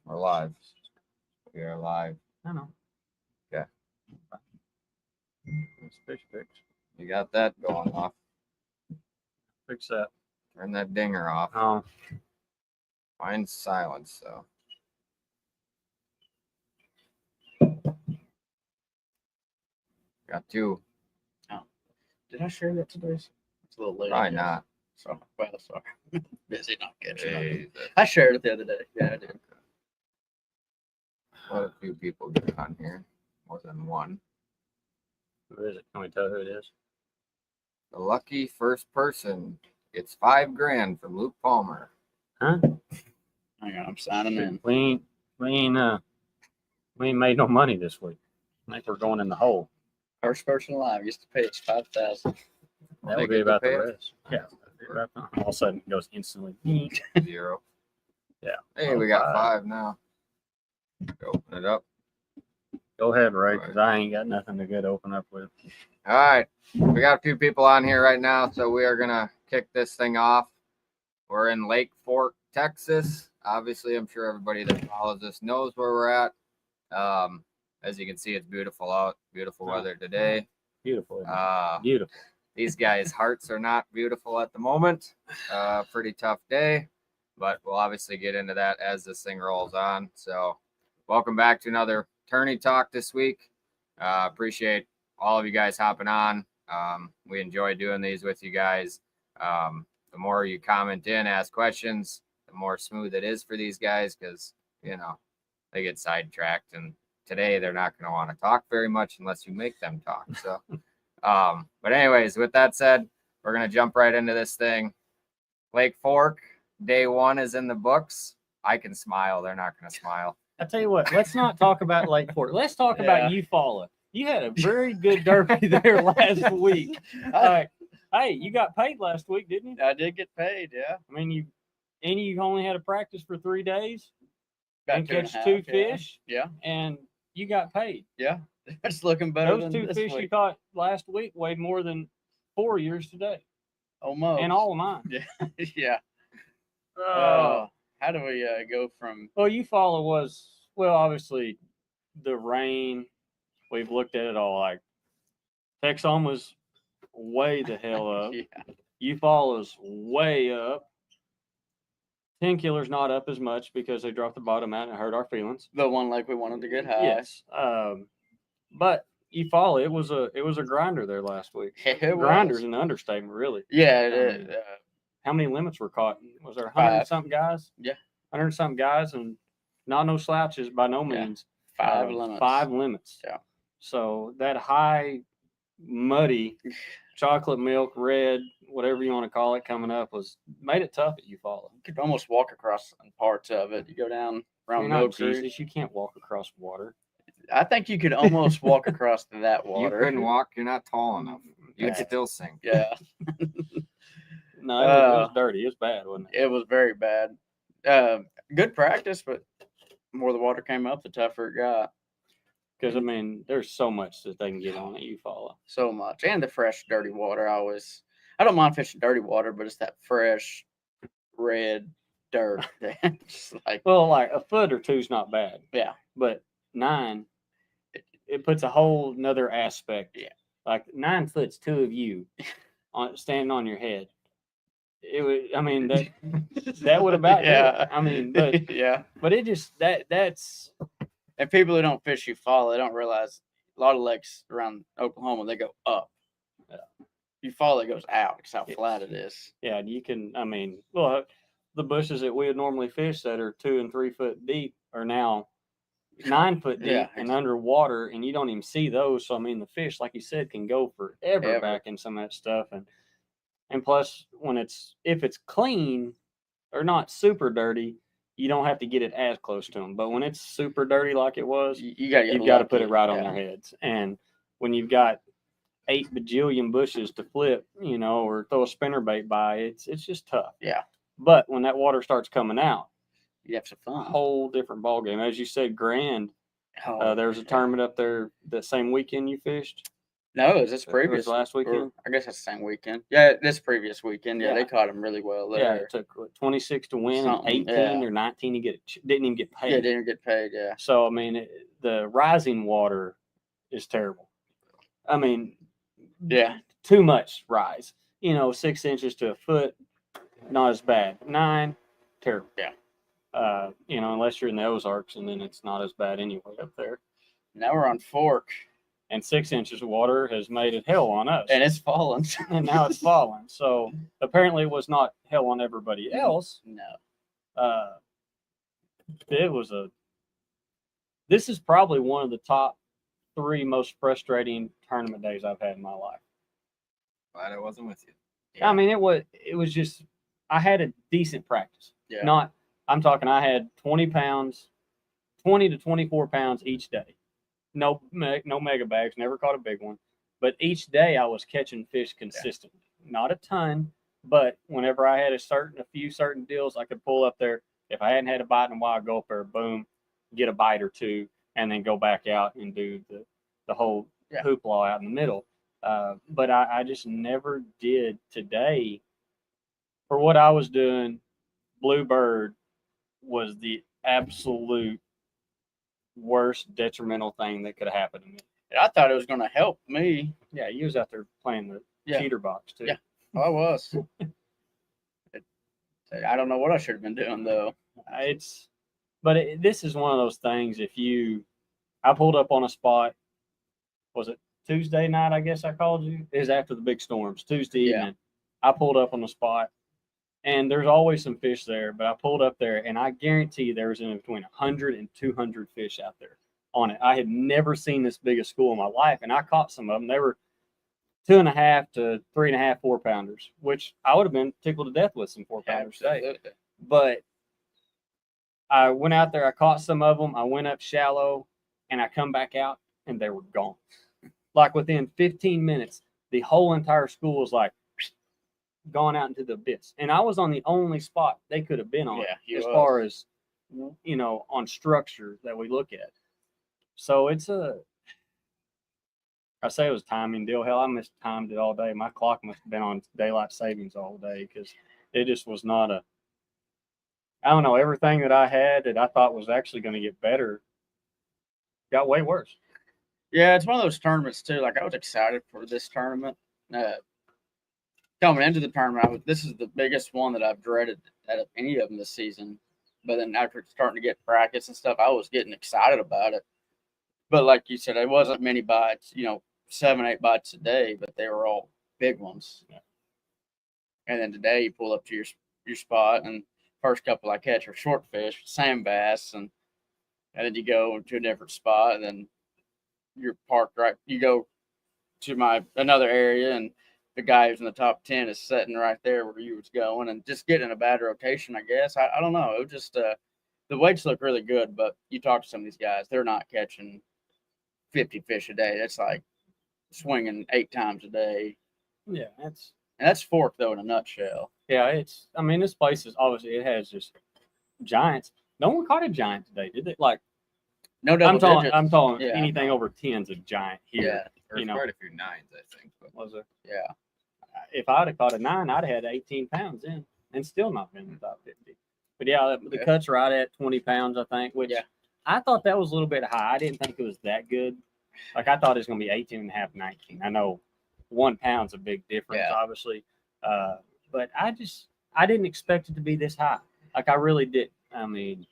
We're live. We are live. I know. Okay. It's fish picks. You got that going off. Fix that. Turn that dinger off. Oh. Find silence, so. Got two. Oh. Did I share that today? It's a little late. Probably not. So, well, sorry. Busy not catching Hey, up. I shared it the other day. Yeah, I did. What a few people get on here. More than one. Who is it? Can we tell who it is? The lucky first person gets $5,000 from Luke Palmer. Huh? Hang on, I'm signing in. We ain't made no money this week. I think we're going in the hole. First person alive used to pay us $5,000. That They would be get to about pay the it? rest. Yeah. All of a sudden it goes instantly. 0. Yeah. Hey, we got 5. 5 now. Open it up. Go ahead, Ray, because I ain't got nothing to good to open up with. All right. We got a few people on here right now, so we are going to kick this thing off. We're in Lake Fork, Texas. Obviously, I'm sure everybody that follows us knows where we're at. As you can see, it's beautiful out. Beautiful weather today. Beautiful. Beautiful. These guys' hearts are not beautiful at the moment. Pretty tough day, but we'll obviously get into that as this thing rolls on. So welcome back to another Tourney Talk this week. Appreciate all of you guys hopping on. We enjoy doing these with you guys. The more you comment in, ask questions, the more smooth it is for these guys because, you know, they get sidetracked. And today they're not going to want to talk very much unless you make them talk. So, but anyways, with that said, we're going to jump right into this thing. Lake Fork, day 1 is in the books. I can smile. They're not going to smile. I tell you what, let's not talk about Lake Fork. Let's talk about Eufaula. You had a very good derby there last week. Hey, you got paid last week, didn't you? I did get paid, yeah. I mean, you only had to practice for 3 days and catch 2.5, 2 fish. Yeah. And you got paid. Yeah. It's looking better Those than 2 this fish week. you caught last week weighed more than 4 years today. Almost. And all of mine. Yeah. Yeah. How do we go from... Well, Eufaula was, obviously, the rain. We've looked at it all. Like, Texon was way the hell up. Eufaula's way up. 10 Killer's not up as much because they dropped the bottom out and it hurt our feelings. The one lake we wanted to get high. Yes. But Eufaula, it was a grinder there last week. It Grinder's was. an understatement, really. Yeah. How many limits were caught? Was there 100-something guys? Yeah. 100-something guys, and not no slouches by no means. 5 limits. 5 limits. Yeah. So that high, muddy, chocolate milk, red, whatever you want to call it, coming up made it tough at Eufaula. You could almost walk across parts of it. You go down around You're Mill not Creek. Jesus, you can't walk across water. I think you could almost walk across to that water. You couldn't walk. You're not tall enough. You'd Yeah. still sink. Yeah. No, it was dirty. It was bad, wasn't it? It was very bad. Good practice, but the more the water came up, the tougher it got. Because, I mean, there's so much that they can get on at Eufaula. So much. And the fresh, dirty water. I don't mind fishing dirty water, but it's that fresh, red dirt. That's like, well, like a foot or two's not bad. Yeah. But 9, it puts a whole nother aspect. Yeah. Like 9 foot's 2 of you standing on your head. It would, I mean, that would about do it. I mean, but yeah. But it just that's. And people who don't fish Eufaula, they don't realize a lot of lakes around Oklahoma, they go up. Eufaula goes out because how flat it is. Yeah, you can. I mean, well, the bushes that we would normally fish that are 2 and 3 foot deep are now 9 foot deep and underwater, and you don't even see those. So I mean, the fish, like you said, can go forever back in some of that stuff, and plus, if it's clean or not super dirty, you don't have to get it as close to them. But when it's super dirty like it was, you've got to put it right on their heads. And when you've got 8 bajillion bushes to flip, or throw a spinnerbait by, it's just tough. Yeah. But when that water starts coming out, you have some fun. Whole different ball game. As you said, Grand. There was a tournament up there that same weekend you fished. No, it was this It previous was last weekend. or I guess that's the same weekend. Yeah, this previous weekend. Yeah, Yeah. they caught him really well there. Yeah, it took 26 to win and Something, 18 yeah. or 19 to get didn't even get paid. Yeah, didn't get paid. Yeah. So I mean, the rising water is terrible. I mean, Yeah. too much rise. 6 inches to a foot, not as bad. 9, terrible. Yeah. Unless you're in the Ozarks, and then it's not as bad anyway up there. Now we're on Fork, And 6 inches of water has made it hell on us. and it's fallen. And now it's falling. So apparently it was not hell on everybody else. No. This is probably one of the top 3 most frustrating tournament days I've had in my life. Glad I wasn't with you. I mean, it was just, I had a decent practice. Yeah. I'm talking, I had 20 to 24 pounds each day. No mega bags, never caught a big one. But each day I was catching fish consistently. Not a ton, but whenever I had a few certain deals, I could pull up there. If I hadn't had a bite in a while, I'd go up there, boom, get a bite or two, and then go back out and do the whole hoopla out in the middle. But I just never did today. For what I was doing, Bluebird was the absolute worst detrimental thing that could have happened to me. I thought it was going to help me. Yeah, you was out there playing the cheater box too. Yeah, I was. I don't know what I should have been doing though. This is one of those things. I pulled up on a spot. Was it Tuesday night? I guess I called you. It was after the big storms. Tuesday evening. I pulled up on the spot, and there's always some fish there. But I pulled up there, and I guarantee you there was in between 100 and 200 fish out there on it. I had never seen this big a school in my life, and I caught some of them. They were 2.5 to 3.5 4-pounders, which I would have been tickled to death with some 4-pounders today. But I went out there, I caught some of them, I went up shallow, and I come back out, and they were gone. Like within 15 minutes, the whole entire school was like gone out into the abyss. And I was on the only spot they could have been on as far as, on structure that we look at. So I say it was a timing deal. Hell, I mistimed it all day. My clock must have been on daylight savings all day because it just was not I don't know, everything that I had that I thought was actually going to get better got way worse. Yeah, it's one of those tournaments too. Like I was excited for this tournament. Coming into the tournament, this is the biggest one that I've dreaded out of any of them this season. But then after starting to get practice and stuff, I was getting excited about it. But like you said, it wasn't many bites, 7, 8 bites a day, but they were all big ones. Yeah. And then today you pull up to your spot, and first couple I catch are short fish, sand bass, and then you go to a different spot, and then you're parked right. You go to another area, and the guy who's in the top 10 is sitting right there where you was going, and just getting a bad rotation, I guess. I don't know. It was just the weights look really good, but you talk to some of these guys, they're not catching 50 fish a day. That's like swinging 8 times a day. Yeah, that's Fork though in a nutshell. Yeah, this place is obviously it has just giants. No one caught a giant today, did they? Like no double digits. I'm talking anything over 10's a giant here. Yeah, there's quite a few 9s, I think. But was there? Yeah. If I'd have caught a 9, I'd have had 18 pounds in and still not been in the top 50. But yeah, the cut's right at 20 pounds, I think, which I thought that was a little bit high. I didn't think it was that good. Like I thought it was going to be 18.5, 19. I know 1 pound's a big difference, obviously. But I didn't expect it to be this high. Like I really didn't. I mean,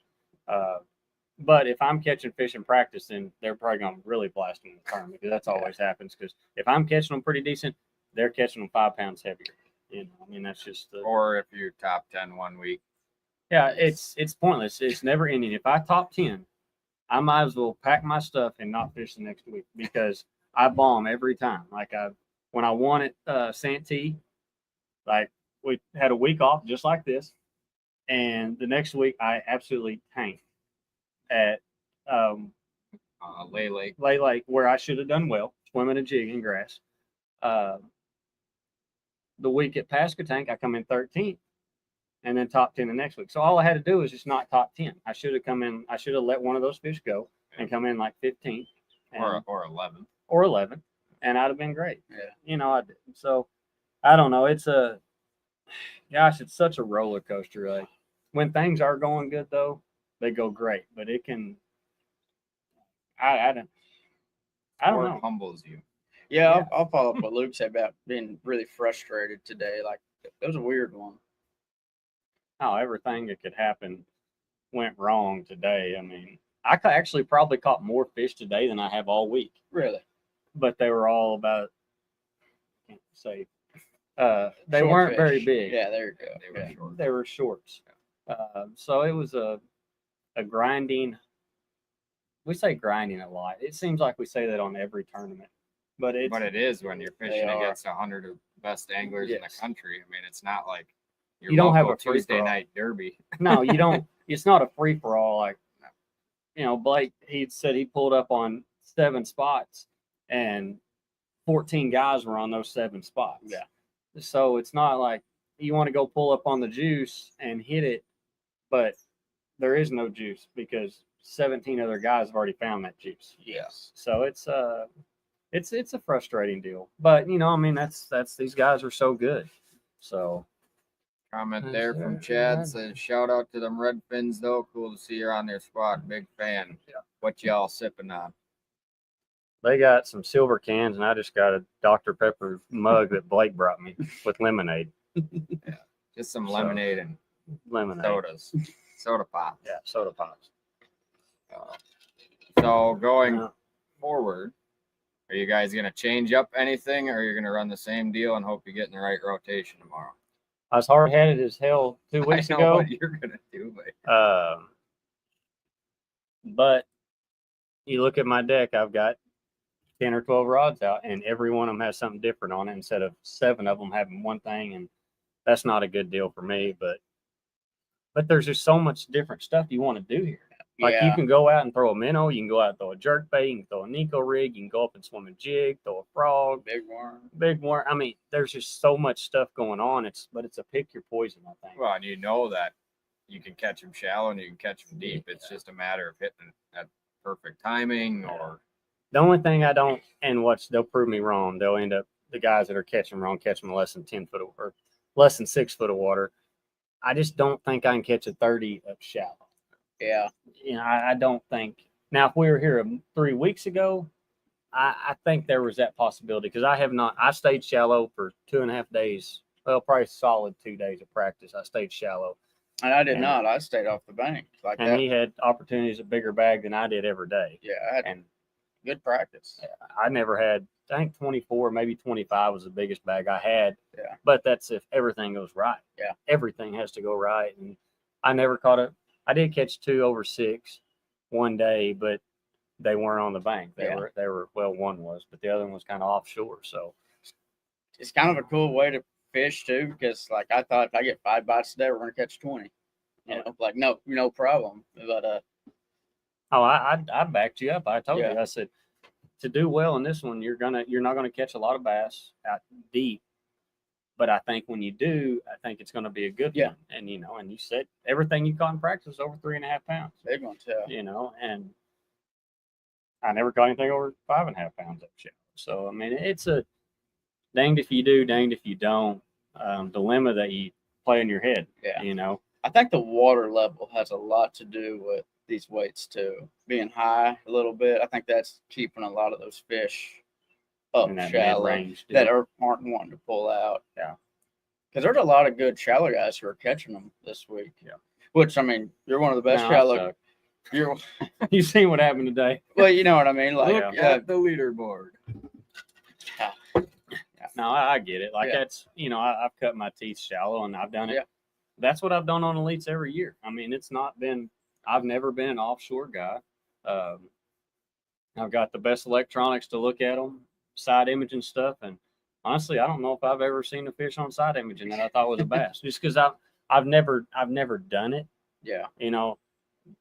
but if I'm catching fish in practice, then they're probably going to really blast them in the tournament because that's always happens. Because if I'm catching them pretty decent, they're catching them 5 pounds heavier. I mean, that's just. Or if you're top 10 one week. Yeah, it's pointless. It's never ending. If I top 10, I might as well pack my stuff and not fish the next week because I bomb every time. Like when I won at Santee, like we had a week off just like this, and the next week I absolutely tanked at Lay Lake, where I should have done well, swimming a jig in grass. The week at Pasquotank, I come in 13th. And then top 10 the next week. So all I had to do was just not top 10. I should have come in. I should have let one of those fish go and come in like 15th or 11th. Or 11th. and I'd have been great. Yeah. I didn't. So I don't know. It's it's such a roller coaster. Like when things are going good though, they go great, but it can. I don't Or know. it humbles you. Yeah, Yeah. I'll follow up what Luke said about being really frustrated today. Like it was a weird one. How everything that could happen went wrong today. I mean, actually probably caught more fish today than I have all week, Really. but they were all about. I can't say. They Short weren't fish. very big. Yeah, there you go. They were Yeah. short. They were shorts. So it was a grinding. We say grinding a lot. It seems like we say that on every tournament, but it is when you're fishing are. against 100 of the best anglers in the Yes. country. I mean, it's not like your You don't have local a free Tuesday for all. night derby. No, you don't. It's not a free for all. Like, Blake, he said he pulled up on 7 spots, and 14 guys were on those 7 spots. Yeah. So it's not like you want to go pull up on the juice and hit it, but there is no juice because 17 other guys have already found that juice. Yes. So it's a frustrating deal. But that's these guys are so good. So Comment Yes, there sir. from Chad Right. says, shout out to them red fins though. Cool to see you're on their spot. Big fan. Yeah. What y'all sipping on? they got some silver cans, and I just got a Dr. Pepper mug that Blake brought me with lemonade. Just some So- lemonade and Lemonade. sodas. Soda pop. Yeah, soda pops. So going Yeah. forward, are you guys gonna change up anything, or are you gonna run the same deal and hope you get in the right rotation tomorrow? I was hard headed as hell 2 weeks I know ago. what you're gonna do, but But you look at my deck, I've got 10 or 12 rods out, and every one of them has something different on it instead of 7 of them having one thing. And that's not a good deal for me. But there's just so much different stuff you want to do here. Like you can go out and throw a minnow, you can go out and throw a jerkbait, you can throw a Nico rig, you can go up and swim a jig, throw a frog, Big worm. big worm. I mean, there's just so much stuff going on. But it's a pick your poison, I think. well, and you know that you can catch them shallow and you can catch them deep. It's just a matter of hitting at perfect timing or. The only thing I don't, and they'll prove me wrong. They'll end up, the guys that are catching wrong, catch them less than 10 foot or less than 6 foot of water. I just don't think I can catch a 30 up shallow. Yeah. I don't think. Now, if we were here 3 weeks ago, I think there was that possibility because I stayed shallow for 2.5 days. Well, probably solid 2 days of practice. I stayed shallow. And I did not. I stayed off the bank like And that. he had opportunities at bigger bag than I did every day. Yeah, I had And good practice. I never had, I think 24, maybe 25 was the biggest bag I had. Yeah. But that's if everything goes right. Yeah. Everything has to go right. And I never caught it. I did catch 2 over 6 one day, but they weren't on the bank. They were, well, one was, but the other one was kind of offshore. So It's kind of a cool way to fish too, because like I thought if I get 5 bites today, we're gonna catch 20. Like no problem. But I backed you up. I told Yeah. you, I said, to do well in this one, you're not gonna catch a lot of bass out deep. But I think when you do, I think it's going to be a good one. And, and you said everything you caught in practice was over 3.5 pounds. big one too. And I never caught anything over 5.5 pounds up shallow. So, I mean, it's a danged if you do, danged if you don't dilemma that you play in your head. Yeah. I think the water level has a lot to do with these weights too. Being high a little bit, I think that's keeping a lot of those fish up in that shallow mid-range that aren't wanting to pull out. Yeah. Because there's a lot of good shallow guys who are catching them this week. Yeah. Which, I mean, you're one of the best No, I shallow. suck. You're You seen what happened today? well, you know what I mean. Like, Look at the leaderboard. No, I get it. Like Yeah. that's, I've cut my teeth shallow and I've done it. Yeah. That's what I've done on elites every year. I mean, I've never been an offshore guy. I've got the best electronics to look at them, side imaging stuff. And honestly, I don't know if I've ever seen a fish on side imaging that I thought was a bass just because I've never done it, yeah,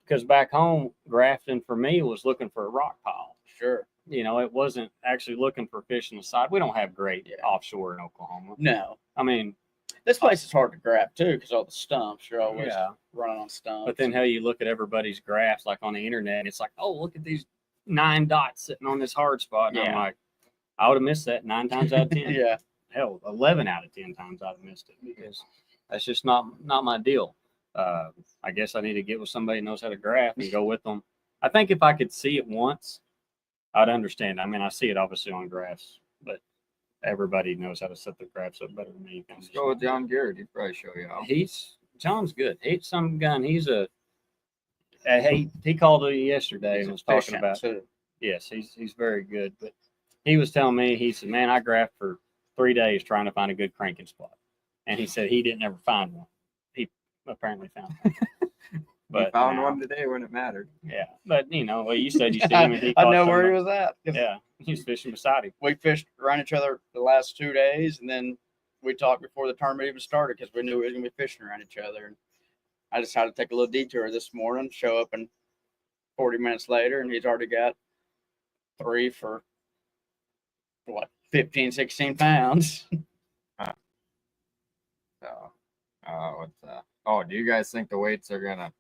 because back home grafting for me was looking for a rock pile. sure. It wasn't actually looking for fish on the side. We don't have great offshore in Oklahoma. No, I mean, this place is hard to grab too because all the stumps. You're always running on stumps. but then how you look at everybody's graphs like on the internet, and it's like, oh, look at these 9 dots sitting on this hard spot. And I'm Yeah. like, I would have missed that 9 times out of 10. Yeah. Hell, 11 out of 10 times I'd have missed it because that's just not my deal. I guess I need to get with somebody who knows how to graph and go with them. I think if I could see it once, I'd understand. I mean, I see it obviously on graphs, but everybody knows how to set their graphs up better than me. Let's go with John Garrett. He'd probably show you how. John's good. He's some gun. He called it yesterday He's and was talking about. too. Yes, he's very good. But he was telling me, he said, man, I graphed for 3 days trying to find a good cranking spot. And he said he didn't ever find one. He apparently found one. But he found one today when it mattered. Yeah. But, you said you see him. And I know where he was at. Yeah. He was fishing beside him. We fished around each other the last 2 days, and then we talked before the tournament even started because we knew we were going to be fishing around each other. And I decided to take a little detour this morning, show up, and 40 minutes later, and he's already got 3 for, 15, 16 pounds. Do you guys think the weights are going to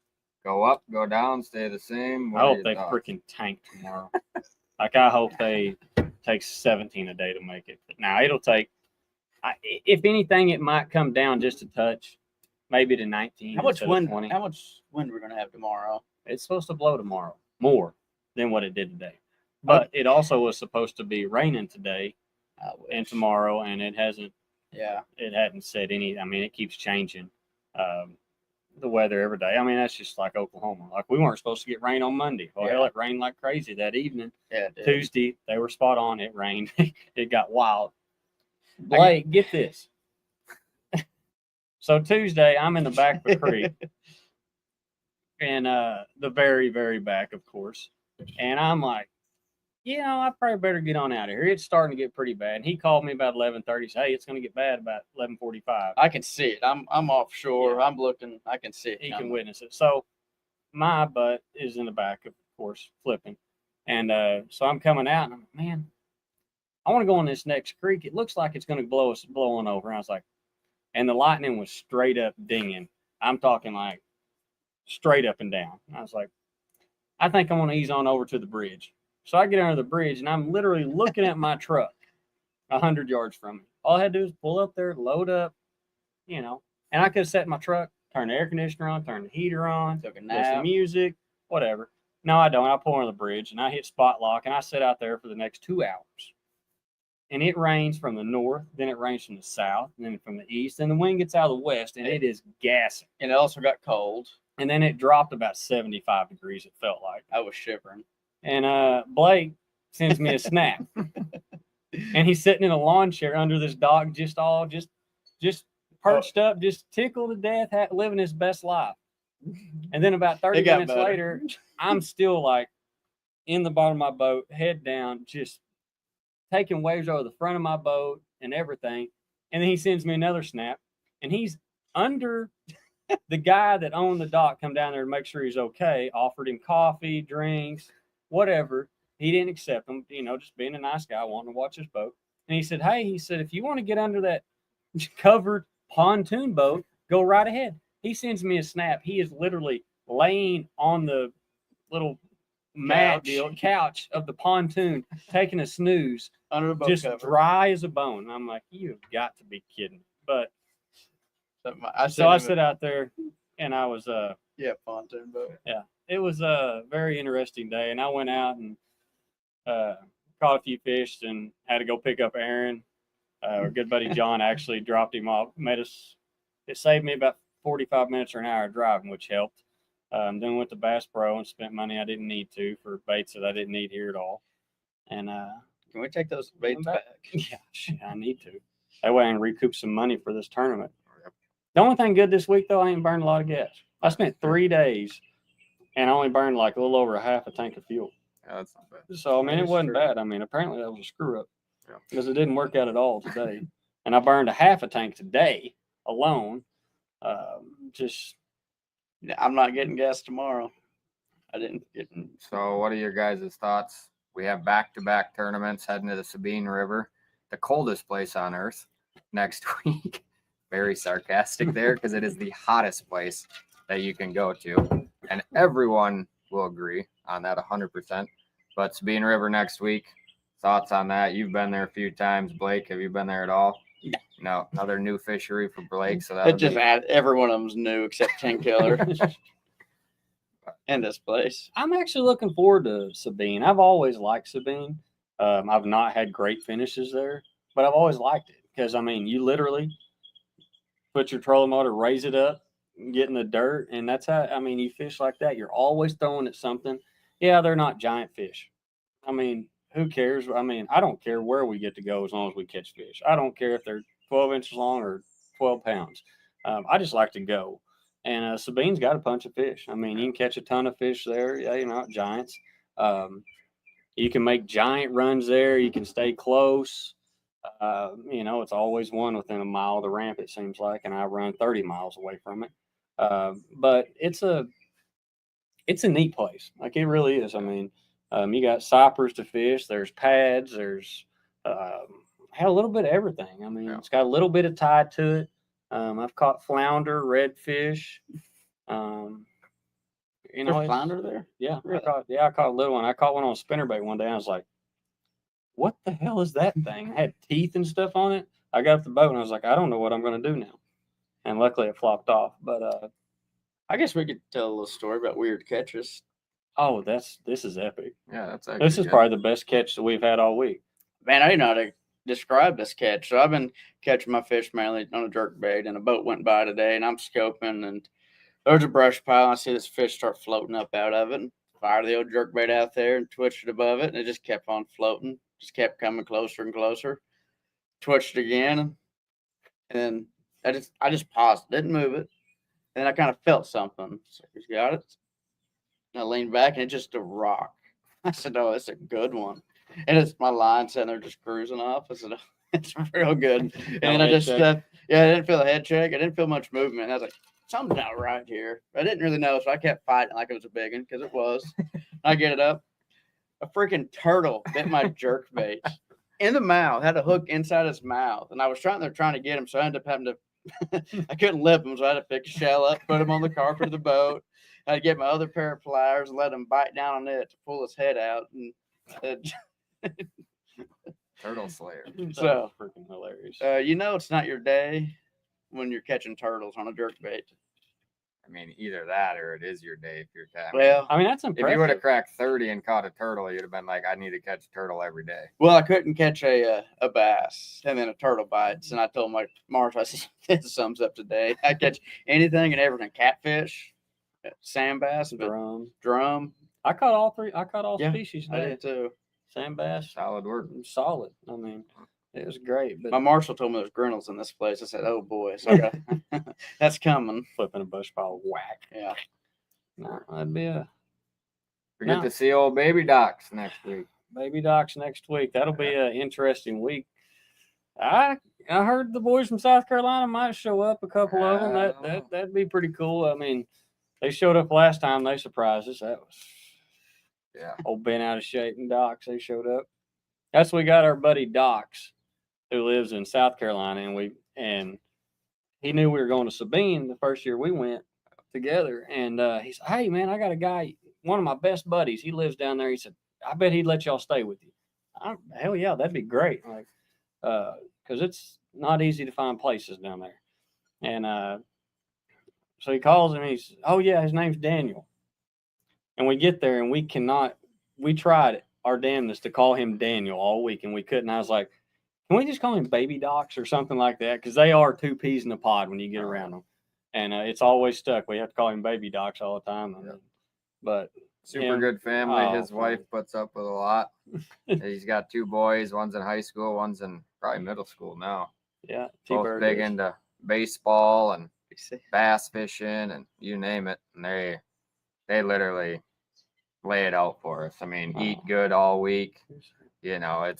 go up, go down, stay the same? I hope they freaking tank tomorrow. I hope they take 17 a day to make it. Now, it'll take, if anything, it might come down just a touch, maybe to 19. How much wind? 20. How much wind we're going to have tomorrow? It's supposed to blow tomorrow more than what it did today. But it also was supposed to be raining today and tomorrow, and it hasn't. Yeah. It hadn't said any. I mean, it keeps changing the weather every day. I mean, that's just like Oklahoma. Like, we weren't supposed to get rain on Monday. Well, hell, it rained like crazy that evening. Yeah, it did. Tuesday, they were spot on. It rained. It got wild. Blake, get this. So Tuesday, I'm in the back of the creek. And the very, very back, of course. And I'm like, I probably better get on out of here. It's starting to get pretty bad. And he called me about 11:30. Said, hey, it's going to get bad about 11:45. I can see it. I'm offshore. Yeah. I'm looking. I can see it. He can witness it. So my butt is in the back, of course, flipping. And so I'm coming out, and I'm like, man, I want to go on this next creek. It looks like it's going to blow on over. And I was like, and the lightning was straight up dinging. I'm talking like straight up and down. And I was like, I think I'm going to ease on over to the bridge. So I get under the bridge, and I'm literally looking at my truck 100 yards from me. All I had to do was pull up there, load up, and I could have set my truck, turn the air conditioner on, turn the heater on, Took a listen nap. to music, whatever. No, I don't. I pull on the bridge, and I hit spot lock, and I sit out there for the next 2 hours. And it rains from the north, then it rains from the south, and then from the east, and the wind gets out of the west, and it is gassing. And it also got cold. And then it dropped about 75 degrees, it felt like. I was shivering. And Blake sends me a snap. And he's sitting in a lawn chair under this dock, just perched up, just tickled to death, living his best life. And then about 30 minutes later, I'm still like in the bottom of my boat, head down, just taking waves over the front of my boat and everything. And then he sends me another snap, and he's under the guy that owned the dock, come down there to make sure he's okay, offered him coffee, drinks, whatever. He didn't accept them, just being a nice guy, wanting to watch his boat. And he said, hey, if you want to get under that covered pontoon boat, go right ahead. He sends me a snap. He is literally laying on the little couch of the pontoon, taking a snooze, under the boat just cover. Dry as a bone. And I'm like, you've got to be kidding. But so I sit out there, and I was pontoon boat. Yeah, it was a very interesting day, and I went out and caught a few fish and had to go pick up Aaron. Our good buddy John actually dropped him off. It saved me about 45 minutes or an hour driving, which helped. Then went to Bass Pro and spent money I didn't need to for baits that I didn't need here at all. And can we take those baits back? Yeah, I need to. That way I can recoup some money for this tournament. The only thing good this week, though, I ain't burned a lot of gas. I spent 3 days and I only burned like a little over a half a tank of fuel. Yeah, that's not bad. So, I mean, it wasn't bad. I mean, apparently that was a screw up because it didn't work out at all today. And I burned a half a tank today alone. I'm not getting gas tomorrow. I didn't get. So what are your guys' thoughts? We have back-to-back tournaments heading to the Sabine River, the coldest place on earth, next week. Very sarcastic there because it is the hottest place that you can go to. And everyone will agree on that 100%. But Sabine River next week, thoughts on that? You've been there a few times. Blake, have you been there at all? No, another new fishery for Blake. So It just add every one of them's new except 10 killer in this place. I'm actually looking forward to Sabine. I've always liked Sabine. I've not had great finishes there, but I've always liked it because, I mean, you literally put your trolling motor, raise it up, get in the dirt, and that's how, I mean, you fish like that. You're always throwing at something. Yeah, they're not giant fish. I mean, who cares? I mean, I don't care where we get to go as long as we catch fish. I don't care if they're 12 inches long or 12 pounds. I just like to go. And Sabine's got a bunch of fish. I mean, you can catch a ton of fish there. Yeah, you're not giants. You can make giant runs there. You can stay close. You know, it's always one within a mile of the ramp, it seems like, and I run 30 miles away from it. But it's a neat place. Like, it really is. I mean, you got cypers to fish. There's pads. There's had a little bit of everything. I mean, It's got a little bit of tide to it. I've caught flounder, redfish. You know, flounder there? Yeah, Really? I caught a little one. I caught one on a spinnerbait one day. And I was like, "What the hell is that thing?" It had teeth and stuff on it. I got off the boat and I was like, "I don't know what I'm going to do now." And luckily, it flopped off. But I guess we could tell a little story about weird catches. oh, this is epic. Yeah, that's This is probably the best catch that we've had all week. Man, I didn't know how to describe this catch. So I've been catching my fish mainly on a jerk bait, and a boat went by today, and I'm scoping, and there's a brush pile, and I see this fish start floating up out of it, and fire the old jerk bait out there and twitched it above it, and it just kept on floating, just kept coming closer and closer. Twitched again, and then I just paused, didn't move it, and then I kind of felt something. So he's got it. And I leaned back, and it's just a rock. I said, "Oh, it's a good one." And it's my line sitting there just cruising off. I said, "Oh, it's real good." And then I just, I didn't feel a head shake. I didn't feel much movement. I was like, something's not right here. I didn't really know, so I kept fighting like it was a big one, because it was. I get it up. A freaking turtle bit my jerk bait in the mouth, had a hook inside his mouth. And I was trying to get him, so I ended up having to, I couldn't lip him, so I had to pick a shell up, put him on the carpet of the boat. I had to get my other pair of pliers and let him bite down on it to pull his head out. And Turtle Slayer. So freaking hilarious. you know, it's not your day when you're catching turtles on a jerk bait. I mean, either that or it is your day if you're catching. Well, I mean, that's impressive. If you would have cracked 30 and caught a turtle, you'd have been like, I need to catch a turtle every day. well, I couldn't catch a bass, and then a turtle bites. And I told my Marsh, I said, "This sums up today. I catch anything and everything: catfish, sand bass, drum. I caught all three. I caught all Yeah, species. I did too. Sand bass, Solid work. solid. I mean, it was great. But My marshal told me there's grinnells in this place. I said, "Oh boy, so I got, that's coming." flipping a bush pile, whack. Yeah. No, that'd be a We get No. to see old baby docs next week. baby docs next week. That'll be an interesting week. I heard the boys from South Carolina might show up. A couple of them. That'd be pretty cool. I mean, they showed up last time. They surprised us. That was old bent out of shape and Docs. They showed up. That's we got our buddy Docs, who lives in South Carolina, and he knew we were going to Sabine the first year we went together. And he said, "Hey man, I got a guy, one of my best buddies. He lives down there." He said, "I bet he'd let y'all stay with you." Hell yeah, that'd be great. Like, because it's not easy to find places down there. And so he calls him. And he says, "Oh yeah, his name's Daniel." And we get there and we tried our damnness to call him Daniel all week and we couldn't. I was like, "Can we just call him Baby Docs or something like that?" Because they are two peas in a pod when you get around them. And it's always stuck. We have to call him Baby Docs all the time. But super good family. His wife puts up with a lot. He's got 2 boys. One's in high school. One's in probably middle school now. Yeah. Both big into baseball and bass fishing and you name it. And they literally lay it out for us. I mean, eat good all week. You know,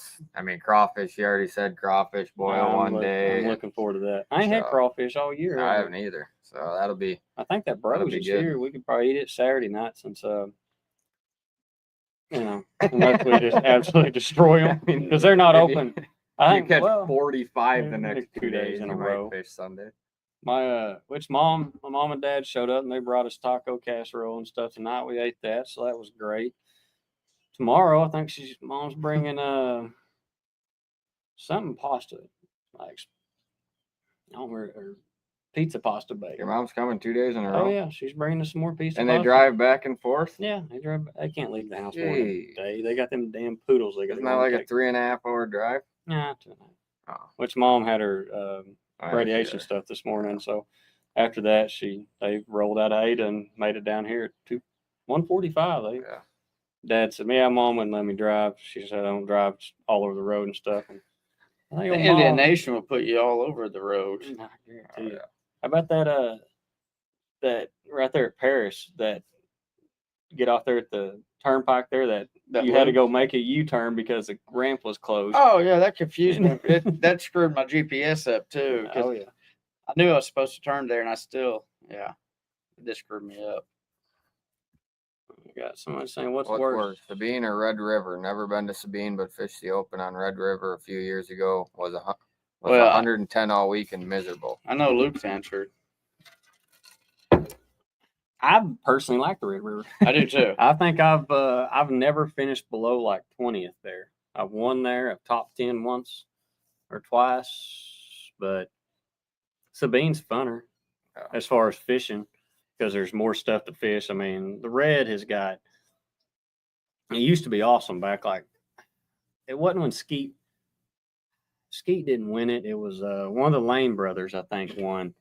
crawfish. You already said crawfish boil one day. I'm looking forward to that. I ain't had crawfish all year. I haven't either. So that'll be. I think that Bros is here. We could probably eat it Saturday night since, unless we just absolutely destroy them because they're not open. I think you catch 45 the next 2 days in a you row. might fish Sunday. My mom and dad showed up and they brought us taco casserole and stuff tonight. We ate that, so that was great. tomorrow, I think mom's bringing something pasta, like I don't remember, or pizza pasta bake. Your mom's coming 2 days in a row. Oh yeah, she's bringing us some more pizza. And pasta. they drive back and forth. Yeah, they drive. They can't leave the house more than a Jeez. day. They got them damn poodles. They got. Isn't that like a 3.5 hour drive? Nah, 2.5. Oh. Which mom had her radiation sure. stuff this morning, so after that they rolled out of Ada and made it down here at 1:45. Yeah. Dad said, "Yeah, Mom wouldn't let me drive." She said, "I don't drive all over the road and stuff." And I think The Indian Nation will put you all over the road. I guarantee you. How about that? That right there at Paris, that get off there at the turnpike there, that you had to go make a U-turn because the ramp was closed. Oh yeah, that confused me. That screwed my GPS up too. Oh yeah. I knew I was supposed to turn there, and I still, it just screwed me up. We got someone saying, what's worse? Sabine or Red River? Never been to Sabine, but fished the Open on Red River a few years ago. Was 110 all week and miserable. I know Luke's answered. I personally like the Red River. I do too. I think I've never finished below like 20th there. I've won there. I've top 10 once or twice, but Sabine's funner as far as fishing because there's more stuff to fish. I mean, the Red has got. It used to be awesome back like it wasn't when Skeet didn't win it. It was one of the Lane brothers, I think, won.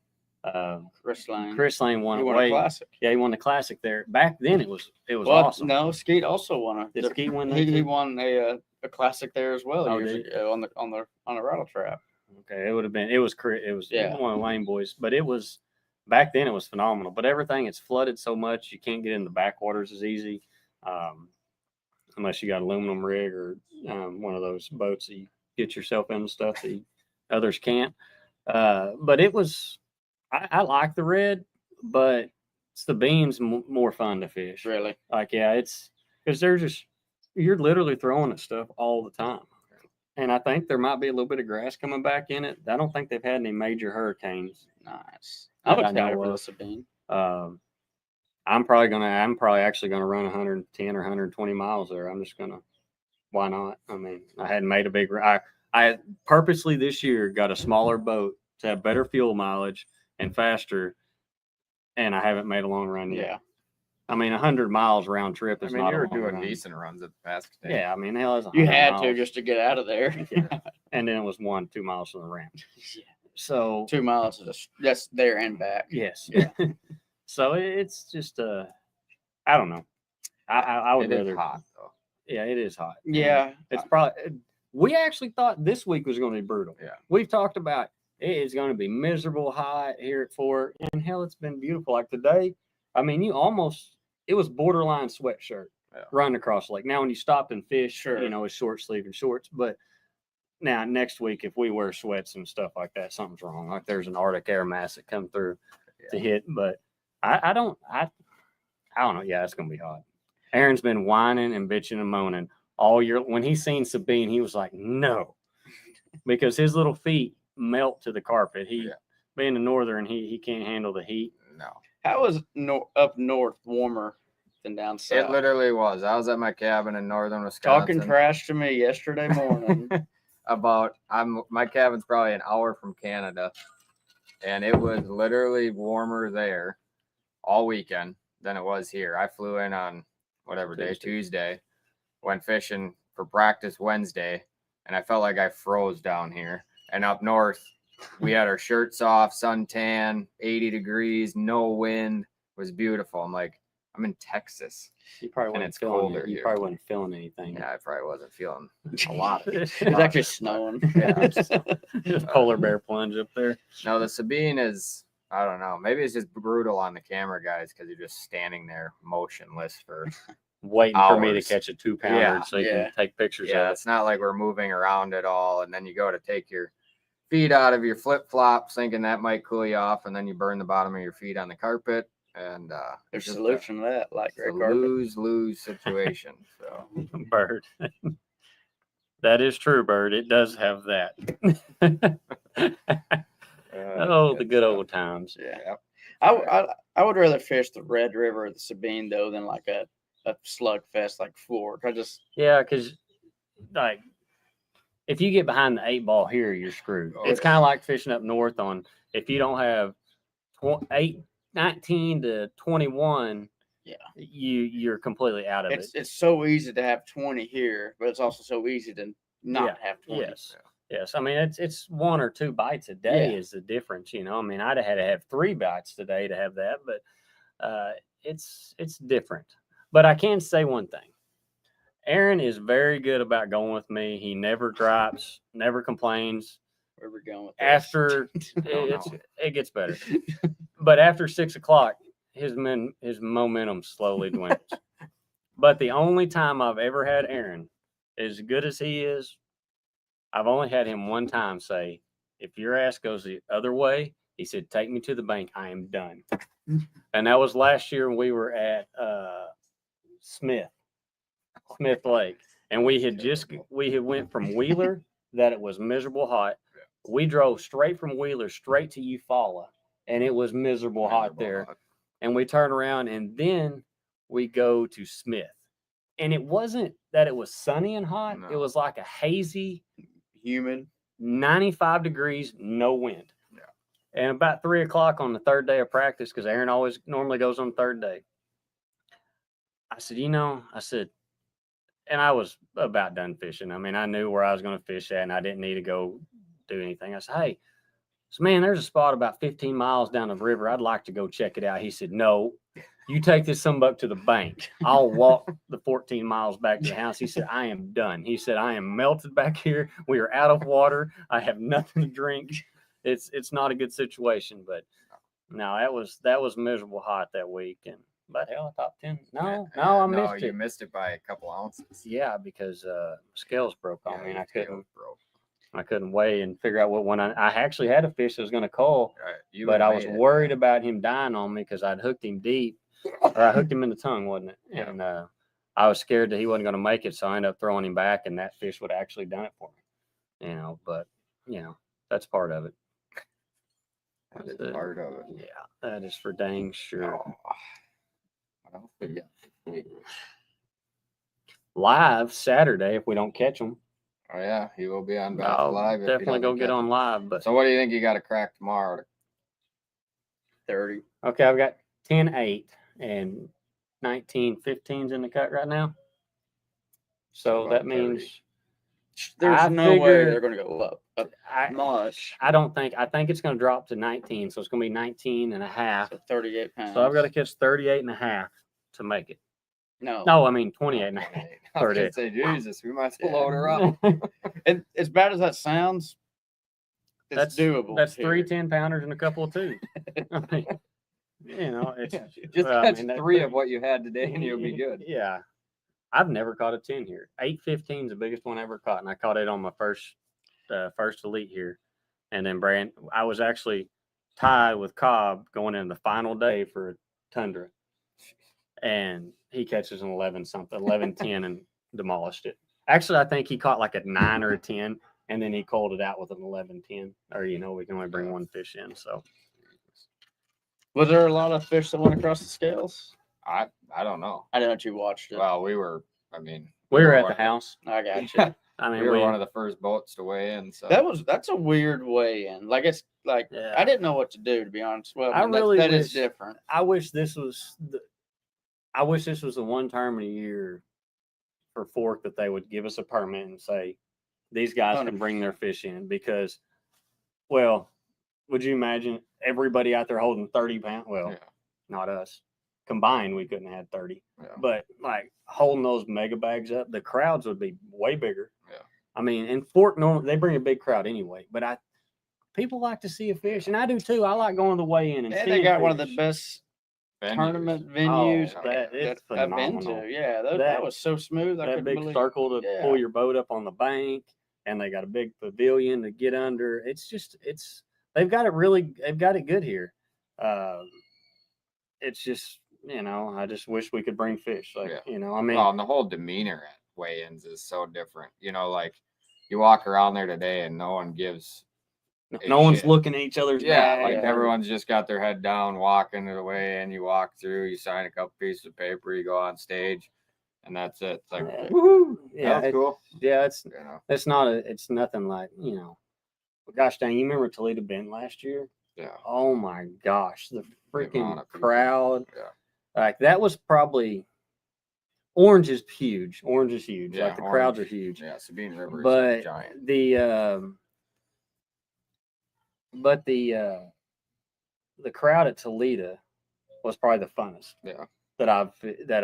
Chris Lane won he it. won a classic. Yeah, he won the classic there. Back then, it was awesome. No, Skeet also won Did Skeet win that? He won a classic there as well years ago on the rattle trap. Okay, it would have been. It was one of the Lane boys, but it was back then. It was phenomenal. But everything it's flooded so much you can't get in the backwaters as easy, unless you got an aluminum rig or one of those boats that you get yourself in and stuff that others can't. But it was. I like the Red, but Sabine's more fun to fish. Really? Like, yeah, it's because you're literally throwing at stuff all the time. And I think there might be a little bit of grass coming back in it. I don't think they've had any major hurricanes. Nice. I'm excited for the Sabine. I'm probably actually gonna run 110 or 120 miles there. I'm just gonna. Why not? I mean, I hadn't made a big. I purposely this year got a smaller boat to have better fuel mileage and faster, and I haven't made a long run yet. Yeah. I mean, 100 miles round trip is not. You were doing decent runs at the past day. Yeah, I mean, hell, you had to just to get out of there. Yeah. And then it was 2 miles from the ramp. Yeah. So 2 miles is just there and back. Yes. Yeah. So it's just I don't know. I would rather. It's hot though. Yeah, it is hot. Yeah. It's probably. We actually thought this week was going to be brutal. Yeah. We've talked about it is going to be miserable hot here at Fort, and hell, it's been beautiful. Like today, I mean, it was borderline sweatshirt running across the lake. Now, when you stopped and fished, sure, it's short sleeve and shorts. But now next week, if we wear sweats and stuff like that, something's wrong. Like there's an Arctic air mass that come through to hit. But I don't know. Yeah, it's going to be hot. Aaron's been whining and bitching and moaning all year. When he seen Sabine, he was like, no, because his little feet melt to the carpet. Being a northern, he can't handle the heat. No. How is up north warmer than down south? It literally was. I was at my cabin in northern Wisconsin. Talking trash to me yesterday morning. My cabin's probably an hour from Canada, and it was literally warmer there all weekend than it was here. I flew in on Tuesday, went fishing for practice Wednesday, and I felt like I froze down here. And up north, we had our shirts off, suntan, 80 degrees, no wind. It was beautiful. I'm like, I'm in Texas. You probably wasn't feeling it. You probably wasn't feeling anything. Yeah, I probably wasn't feeling a lot of it. It's actually snowing. Yeah, just polar bear plunge up there. No, the Sabine is, I don't know. Maybe it's just brutal on the camera guys because you're just standing there motionless for waiting hours. For me to catch a 2-pounder so you can take pictures of it. It's not like we're moving around at all. And then you go to take your feet out of your flip-flops thinking that might cool you off, and then you burn the bottom of your feet on the carpet. And there's a solution to that, like gray carpet. Lose situation. So Bird. That is true, Bird. It does have that. The good old times. Yeah. I would rather fish the Red River or the Sabine though than like a a slugfest like Florida. Yeah, because like if you get behind the 8 ball here, you're screwed. Oh, It's yeah. kind of like fishing up north on if you don't have 19 to 21. Yeah. You're completely out of it. It's so easy to have 20 here, but it's also so easy to not have 20. Yes. Yes. I mean, it's 1 or 2 bites a day Yeah. is the difference. You know, I mean, I'd have had to have 3 bites today to have that, but it's different. But I can say one thing. Aaron is very good about going with me. He never gripes, never complains. Where we going with this? After it gets better, but after 6 o'clock, his momentum slowly dwindles. But the only time I've ever had Aaron, as good as he is, I've only had him one time say, "If your ass goes the other way," he said, "take me to the bank. I am done." And that was last year when we were at Smith Lake, and we had went from Wheeler that it was miserable hot. We drove straight from Wheeler straight to Eufaula, and it was miserable hot there. And we turn around, and then we go to Smith, and it wasn't that it was sunny and hot. No. It was like a hazy, humid, 95 degrees, no wind. Yeah. And about 3 o'clock on the third day of practice, because Aaron always normally goes on the third day, I said, and I was about done fishing. I mean, I knew where I was going to fish at, and I didn't need to go do anything. I said, "Hey, so man, there's a spot about 15 miles down the river. I'd like to go check it out." He said, "No, you take this up to the bank. I'll walk the 14 miles back to the house." He said, "I am done." He said, "I am melted back here. We are out of water. I have nothing to drink. It's not a good situation." But no, that was miserable hot that week. But hell, top 10. No, I missed it. You missed it by a couple ounces. Yeah, because scales broke on me, and Broke. I couldn't weigh and figure out what one. I actually had a fish that was going to call, You but I was made it. worried about him dying on me because I'd hooked him deep, or I hooked him in the tongue, wasn't it? Yeah. And I was scared that he wasn't going to make it, so I ended up throwing him back, and that fish would have actually done it for me. You know, but that's part of it. That is part of it. Yeah, that is for dang sure. Live Saturday if we don't catch them. Oh yeah, he will be on Bass I'll Live. definitely go get on live. But so, what do you think you got to crack tomorrow? 30. Okay, I've got 10-8 and 19-15s in the cut right now. So that means there's no way they're going to go up much. I think it's going to drop to 19. So it's going to be 19 and a half. So 38 pounds. So I've got to catch 38 and a half to make it. No, I mean 28 and a half. I was gonna say, Jesus, we might as well load her up. And as bad as that sounds, it's doable. That's 3 10-pounders and a couple of 2s. I mean, it's just catch 3 of what you had today, and you'll be good. Yeah, I've never caught a 10 here. 8-15 is the biggest one I ever caught, and I caught it on my first elite here. And then I was actually tied with Cobb going into the final day for a tundra, and he catches an 11-10 and demolished it. Actually, I think he caught like a 9 or a 10, and then he called it out with an 11-10. Or we can only bring 1 fish in. So, was there a lot of fish that went across the scales? I don't know. I didn't know you watched it. Well, we were at the house. I got you. I mean, we were one of the first boats to weigh in. So that's a weird weigh in. Like it's like I didn't know what to do, to be honest. Well, that is different. I wish this was the one time in a year for Fork that they would give us a permit and say these guys 100%. Can bring their fish in, because, well, would you imagine everybody out there holding 30 pounds? Well, not us. Combined, we couldn't have had 30. Yeah. But like holding those mega bags up, the crowds would be way bigger. Yeah. I mean, in Fork, normally they bring a big crowd anyway. But people like to see a fish, and I do too. I like going to the weigh-in and seeing they got fish. one of the best tournament venues that I've been to. Yeah, that was so smooth. That big circle to pull your boat up on the bank, and they got a big pavilion to get under. They've got it good here. It's just, I just wish we could bring fish. I mean, and the whole demeanor at weigh-ins is so different. Like you walk around there today and no one gives No one's shit. looking at each other's Yeah, back. like Yeah. everyone's just got their head down, walking it away, and you walk through, you sign a couple pieces of paper, you go on stage, and that's it. It's like, Yeah. woohoo! Yeah, That was cool. Yeah, You know, it's nothing like, gosh dang, you remember Toledo Bend last year? yeah. Oh my gosh, the amount freaking of people. crowd. Yeah. Like that was probably Orange is huge. Orange is huge. Yeah, Like the crowds are Orange. huge. Yeah, Sabine River is But giant. the crowd at Toledo was probably the funnest. Yeah. That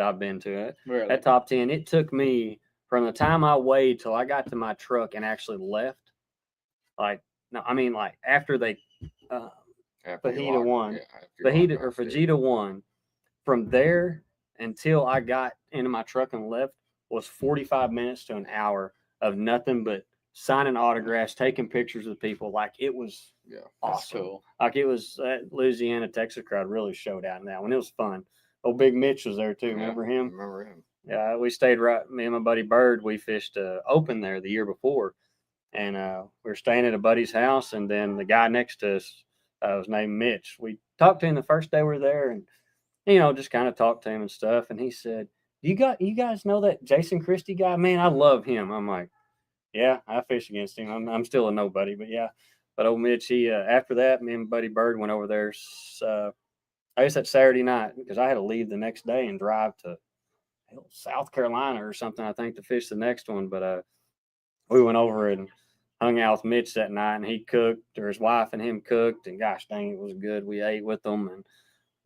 I've been to it. Really? At top 10, it took me from the time I weighed till I got to my truck and actually left. Like no, I mean like after they After you Fajita walk- won. yeah, after you Fajita walk or off stage. Fajita won. From there until I got into my truck and left was 45 minutes to an hour of nothing but signing autographs, taking pictures with people. Like it was Yeah. awesome. Cool. Like it was that Louisiana, Texas crowd really showed out in that one. It was fun. Oh, Big Mitch was there too. Yeah, Remember I him? remember him. Yeah, we stayed right. Me and my buddy Bird, we fished open there the year before, and we were staying at a buddy's house. And then the guy next to us was named Mitch. We talked to him the first day we were there, and just kind of talked to him and stuff. And he said, you guys know that Jason Christie guy? Man, I love him." I'm like, "Yeah, I fish against him. I'm still a nobody, but yeah." But old Mitch, he after that, me and Buddy Bird went over there. I guess that Saturday night because I had to leave the next day and drive to South Carolina or something. I think to fish the next one. But we went over and hung out with Mitch that night, and he cooked, or his wife and him cooked, and gosh dang, it was good. We ate with them, and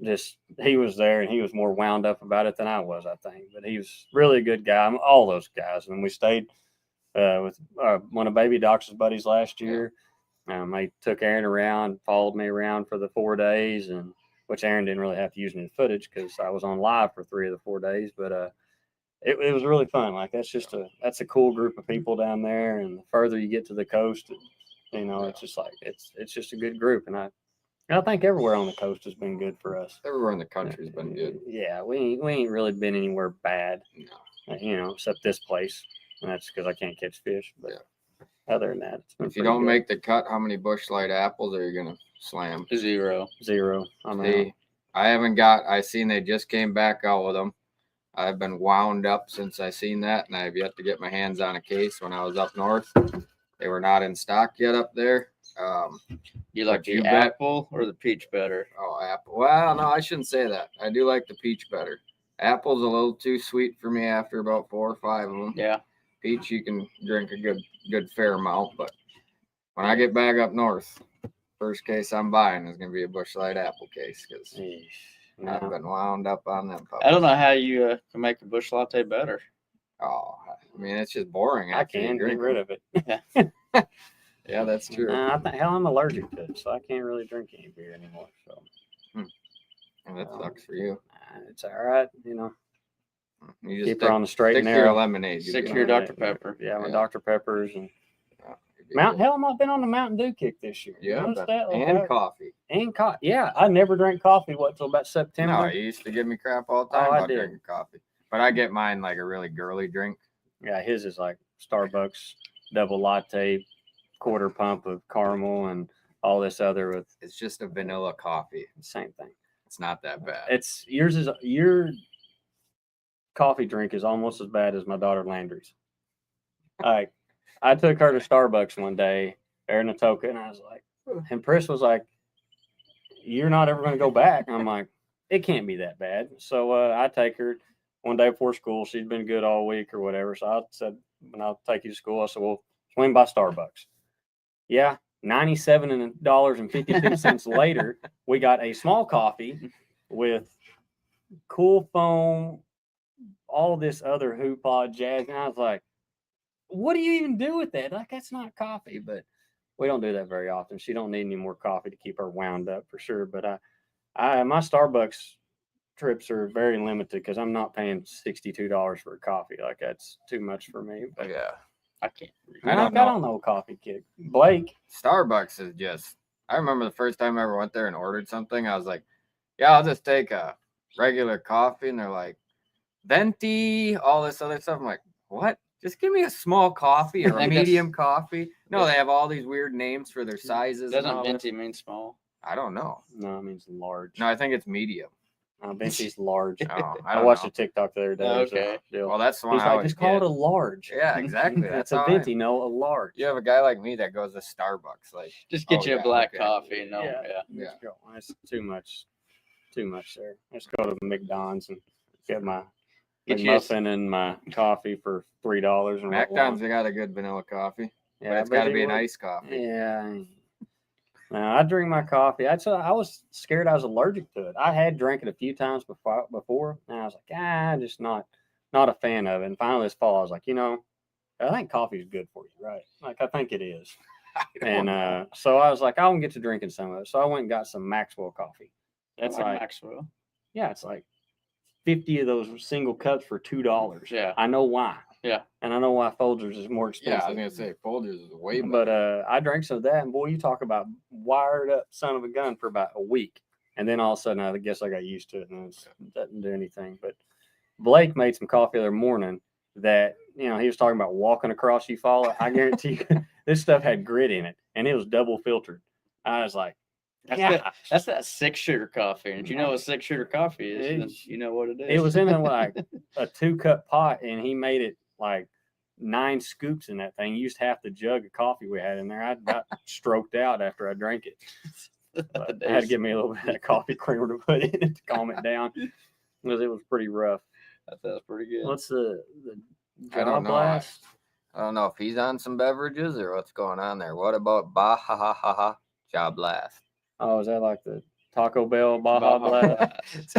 just he was there, and he was more wound up about it than I was, I think. But he was really a good guy. All those guys, and we stayed with one of Baby Doc's buddies last year. They took Aaron around, followed me around for the 4 days, and which Aaron didn't really have to use any footage because I was on live for 3 of the 4 days. But it was really fun. Like that's a cool group of people down there, and the further you get to the coast, it's just like it's just a good group, and I think everywhere on the coast has been good for us. Everywhere in the country's been good. Yeah, we ain't really been anywhere bad, No. except this place, and that's because I can't catch fish. But other than that, it's been If you pretty don't good. make the cut, how many bush light apples are you gonna slam? 0. Zero. See, I haven't got. I seen they just came back out with them. I've been wound up since I seen that, and I've yet to get my hands on a case. When I was up north, they were not in stock yet up there. You like But the you bet- apple or the peach better? Oh, apple. Well, no, I shouldn't say that. I do like the peach better. Apple's a little too sweet for me after about 4 or 5 of them. Yeah. Peach, you can drink a good fair amount, but when I get back up north, first case I'm buying is gonna be a bush light apple case because I've been wound up on them. I don't know how you can make a bush latte better. Oh, I mean it's just boring. I After you can get drink rid them. of it. Yeah, that's true. I'm allergic to it, so I can't really drink any beer anymore. So And that sucks for you. it's all right. You just Keep her on the straight stick and to your narrow. lemonade. Stick you'll to be your all right. Dr. Pepper. Yeah, my Yeah. Dr. Peppers and Yeah, you'll be Mount. good. Hell, I've been on the Mountain Dew kick this year. Yeah, Notice but- that? Like and coffee. and coffee. Yeah, I never drank coffee till about September. No, you used to give me crap all the time Oh, I about did. drinking coffee. But I get mine like a really girly drink. Yeah, his is like Starbucks double latte, quarter pump of caramel, and all this other with It's just a vanilla coffee. the same thing. It's not that bad. It's your coffee drink is almost as bad as my daughter Landry's. Like, I took her to Starbucks one day, Aranatoka, and I was like, and Pris was like, "You're not ever going to go back." I'm like, "It can't be that bad." So I take her one day before school. She'd been good all week or whatever. So I said, "When I'll take you to school," I said, "Well, swing by Starbucks." Yeah, $97.52 later, we got a small coffee with cool foam, all this other hoopla jazz, and I was like, "What do you even do with that? Like, that's not coffee." But we don't do that very often. She don't need any more coffee to keep her wound up for sure. But my Starbucks trips are very limited because I'm not paying $62 for a coffee. Like, that's too much for me. But Yeah. I can't. I I don't got know. on the old coffee kick. Blake, Starbucks is just. I remember the first time I ever went there and ordered something. I was like, "Yeah, I'll just take a regular coffee," and they're like, "Venti," all this other stuff. I'm like, "What? Just give me a small coffee or a I think that's- medium coffee." No, they have all these weird names for their sizes. and Doesn't all that. venti mean small? I don't know. No, it means large. No, I think it's medium. Venti's large. Oh, I don't watched know. a TikTok the other day. There's a Okay. deal. Well, that's the one He's I like, always just call it get. a large. Yeah, exactly. That's That's a how venti, no, a large. You have a guy like me that goes to Starbucks. Like, Just get Oh, you a yeah, black okay. coffee. No, Yeah. yeah. Let's go. That's too much there. Let's go to McDonald's and get my Get you a- muffin and my coffee for $3. And McDonald's, they got a good vanilla coffee, yeah, but it's but got to it be an would- iced coffee. Yeah. No, I drink my coffee. I was scared I was allergic to it. I had drank it a few times before, and I was like, just not a fan of it. And finally this fall, I was like, I think coffee is good for you, right? Like I think it is. And so I was like, I won't get to drinking some of it. So I went and got some Maxwell coffee. That's I like like, Maxwell. yeah, it's like 50 of those single cups for $2. Yeah. I know why. Yeah. And I know why Folgers is more Yeah, expensive. I was gonna say Folgers is way But better. I drank some of that, and boy, you talk about wired up son of a gun for about a week, and then all of a sudden, I guess I got used to it, and it doesn't do anything. But Blake made some coffee the other morning that he was talking about walking across you fall. I guarantee you, this stuff had grit in it, and it was double filtered. I was like, That's that 6-sugar coffee. And if you know what 6-sugar coffee is, then you know what it is. it was in a 2-cup pot, and he made it like 9 scoops in that thing. Used half the jug of coffee we had in there. I got stroked out after I drank it. But I had to get me a little bit of that coffee creamer to put in it to calm it down because it was pretty rough. That sounds pretty good. What's the I don't know. blast? I don't know if he's on some beverages or what's going on there. What about Baja Job Blast? Oh, is that like the Taco Bell Baja Blast?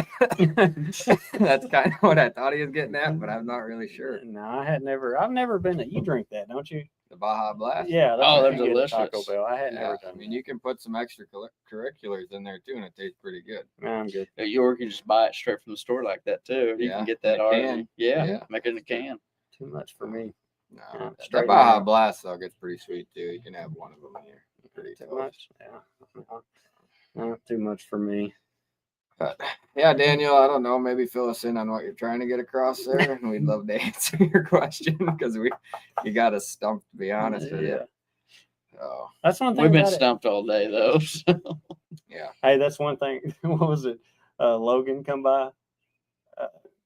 That's kind of what I thought he was getting at, but I'm not really sure. No, I've never been you drink that, don't you? The Baja Blast? Yeah. Oh, what they're you get at Taco delicious. Bell. I had Yeah, never done I mean, you can put some extra curriculars in there too, and it tastes pretty good. that. I'm good. You can just buy it straight from the store like that too. You Yeah, can get that in a already. can. Yeah, Yeah. make it in a can. Too much for me. No, Yeah, the straight Baja now. Blast though gets pretty sweet too. You can have one of them here. Pretty Too toast. much. Yeah. Not too much for me. But yeah, Daniel, I don't know. Maybe fill us in on what you're trying to get across there, and we'd love to answer your question because you got us stumped, to be honest with you. So That's one thing. We've been about it. stumped all day though. So. yeah, Hey, that's one thing. What was it? Logan come by,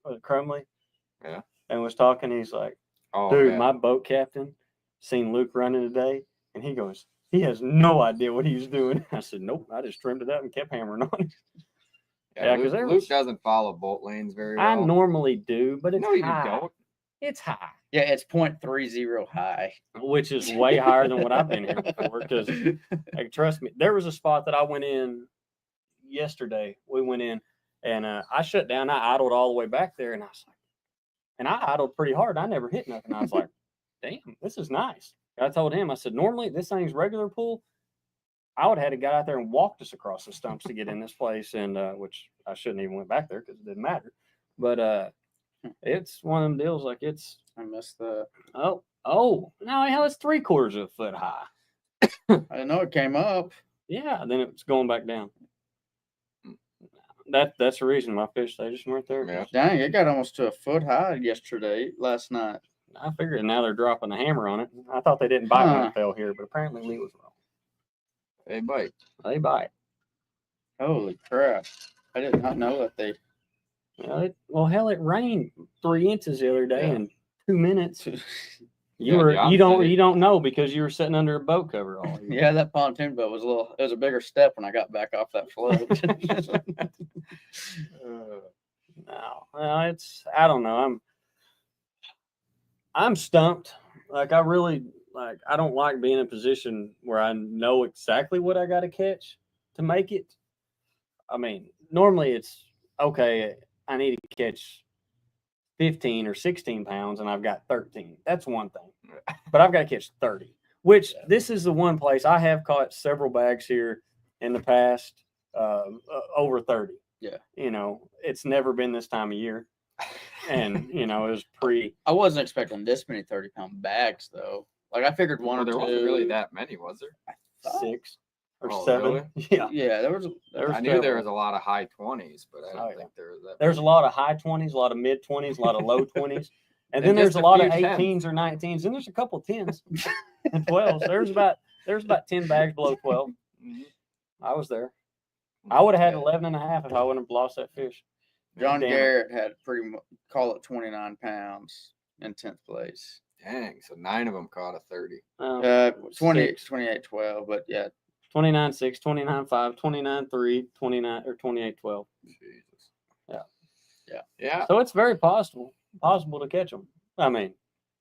with Crumley. Yeah. And was talking. He's like, oh, dude, yeah. my boat captain seen Luke running today, and he goes, he has no idea what he's doing. I said, nope, I just trimmed it up and kept hammering on it. Yeah, 'cause Luke doesn't follow boat lanes very well. I normally do, but it's no, you high. don't. It's high, Yeah, it's 0.30 high. which is way higher than what I've been here before. Because, like, trust me, there was a spot that I went in yesterday. We went in, and I shut down. I idled all the way back there, and I was like, and I idled pretty hard. I never hit nothing. I was like, damn, this is nice. I told him, I said, normally this thing's regular pool. I would have had to get out there and walked us across the stumps to get in this place, and which I shouldn't even went back there because it didn't matter. But it's one of them deals like it's I missed the. no, hell, it's 3/4 of a foot high. I didn't know it came up. Yeah, then it's going back down. That's the reason my fish they just weren't there. Yeah. Dang, it got almost to a foot high last night. I figured now they're dropping the hammer on it. I thought they didn't bite when Huh. it fell here, but apparently Lee was wrong. They bite. They bite. Holy crap! I did not know that they. Well, hell, it rained 3 inches the other day Yeah. in 2 minutes. Yeah, You don't know because you were sitting under a boat cover all year. Yeah, that pontoon boat was it was a bigger step when I got back off that float. No, it's I don't know. I'm stumped. Like I really I don't like being in a position where I know exactly what I got to catch to make it. I mean, normally it's okay. I need to catch 15 or 16 pounds, and I've got 13. That's one thing. But I've got to catch 30. Which this is the one place I have caught several bags here in the past, over 30. Yeah. It's never been this time of year. And, it was I wasn't expecting this many 30-pound bags though. Like I figured one Well, or there two. wasn't really that many, was there? 6 or Oh, 7. really? Yeah. Yeah, there was. I knew there was a lot of high 20s, but I don't Oh, yeah. think there was that. There's a lot of high 20s, a lot of mid 20s, a lot of low 20s. And And then there's just a a lot of few 18s or 19s, and there's a couple 10s and 12s. There's about 10 bags below 12. Mhm. I was there. I would have had Yeah. 11 and a half if I wouldn't have lost that fish. John Damn it. Garrett had pretty much, call it 29 pounds in 10th place. Dang, so 9 of them caught a 30. 28, 6. 28, 12, but yeah. 29-6, 29-5, 29-3, 29 or 28-12. Jesus. Yeah. Yeah. Yeah. So it's very possible to catch them. I mean,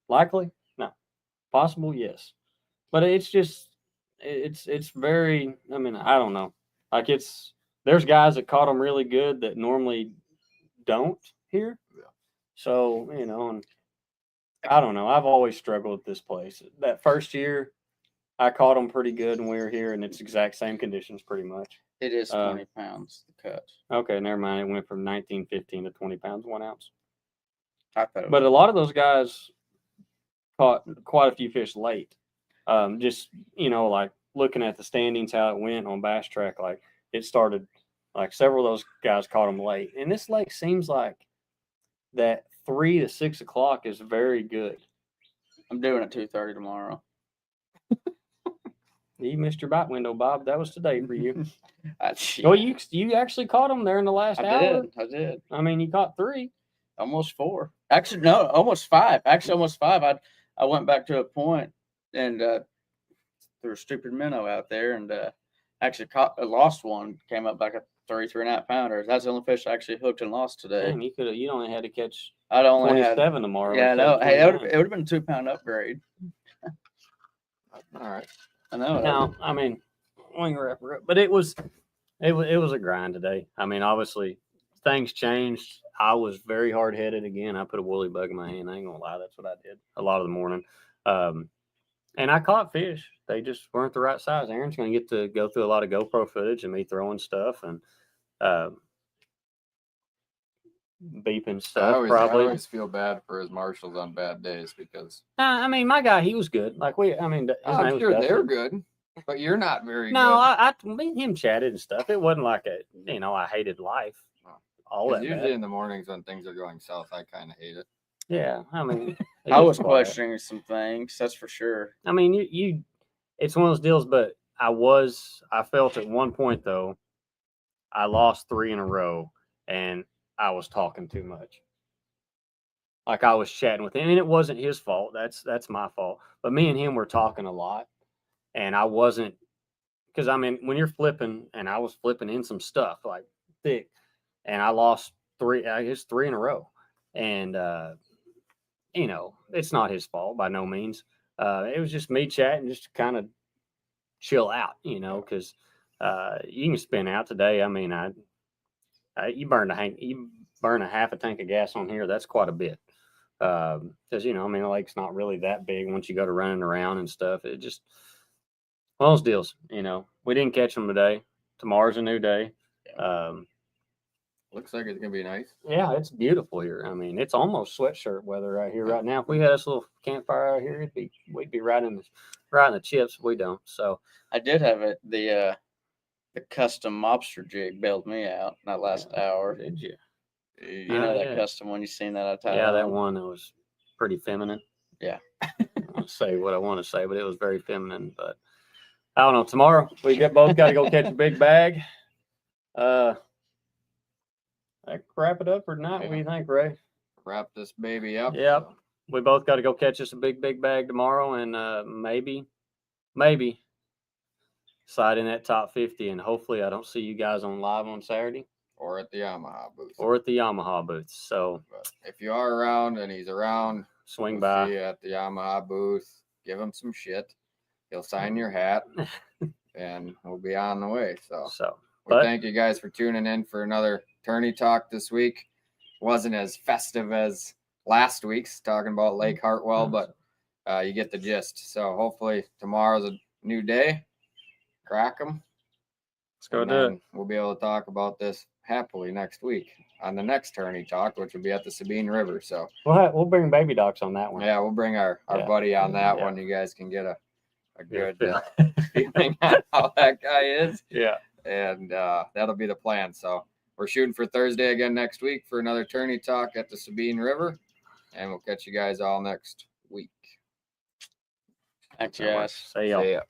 likely, no. Possible, yes. But it's just, it's very, I mean, I don't know. Like there's guys that caught them really good that normally don't here. Yeah. So, and I don't know. I've always struggled with this place. That first year, I caught them pretty good when we were here, and it's exact same conditions pretty much. It is 20 pounds, the cut. Okay, never mind. It went from 19.15 to 20 pounds, 1 ounce. I thought it But was, a lot of those guys caught quite a few fish late. Just, like looking at the standings, how it went on Bass Track, like it started, like several of those guys caught them late. And this lake seems like that 3 to 6 o'clock is very good. I'm doing it 2:30 tomorrow. You missed your bite window, Bob. That was today for you. Yeah, Well, you actually caught them there in the last hour. I did. I mean, you caught 3. Almost 4. Actually, no, almost 5. Actually, almost 5. I went back to a point and there was stupid minnow out there and actually lost one. Came up back a 3.5 pounders. That's the only fish I actually hooked and lost today. Damn, you only had to catch I'd only had 27 tomorrow. Yeah, instead no. of Hey, 29. it would have been a 2-pound upgrade. All right. I know. No, I mean, we can wrap her up. But it was a grind today. I mean, obviously, things changed. I was very hard headed again. I put a woolly bug in my hand. I ain't gonna lie, that's what I did a lot of the morning. And I caught fish. They just weren't the right size. Aaron's gonna get to go through a lot of GoPro footage and me throwing stuff and beeping stuff. I Probably. always feel bad for his marshals on bad days because I mean, my guy, he was good. Like his name I'm was sure they're Dustin. good, but you're not very No, good. me and him chatted and stuff. It wasn't like I hated life. All that Usually bad. in the mornings when things are going south, I kind of hate it. Yeah, I mean, it I gets was quiet. questioning some things. That's for sure. I mean, you, it's one of those deals. But I felt at one point though, I lost 3 in a row, and I was talking too much. Like I was chatting with him, and it wasn't his fault. That's my fault. But me and him were talking a lot, and I wasn't, because I mean, when you're flipping, and I was flipping in some stuff like thick, and I lost 3. I guess 3 in a row, and it's not his fault by no means. It was just me chatting, just to kind of chill out, because you can spin out today. I mean, you burn a half a tank of gas on here. That's quite a bit. Because the lake's not really that big once you go to running around and stuff. It just one of those deals. We didn't catch them today. Tomorrow's a new day. Looks like it's gonna be nice. Yeah, it's beautiful here. I mean, it's almost sweatshirt weather right here right now. If we had this little campfire out here, we'd be right in the chips. We don't. So I did have the custom mobster jig bailed me out that last hour. did you? You know that Yeah. custom one, you seen that I tied Yeah, that on? one that was pretty feminine. Yeah. I don't want to say what I want to say, but it was very feminine. But I don't know. Tomorrow both got to go catch a big bag. Wrap it up or not? What do you think, Ray? Wrap this baby up. Yep. We both got to go catch us a big bag tomorrow, and maybe slide in that top 50. And hopefully, I don't see you guys on live on Saturday Or at the Yamaha booth. So But if you are around and he's around, swing we'll by. see you at the Yamaha booth. Give him some shit. He'll sign your hat, and we'll be on the way. So thank you guys for tuning in for another Tourney Talk this week. Wasn't as festive as last week's talking about Lake Hartwell, but you get the gist. So hopefully tomorrow's a new day. Crack them. Let's go do it. We'll be able to talk about this happily next week on the next Tourney Talk, which will be at the Sabine River. So We'll bring baby docs on that one. yeah, we'll bring our buddy on that one. You guys can get a good feeling on how that guy is. Yeah. And that'll be the plan. So we're shooting for Thursday again next week for another Tourney Talk at the Sabine River. and we'll catch you guys all next week. Thanks, That guys. works. See y'all. See ya.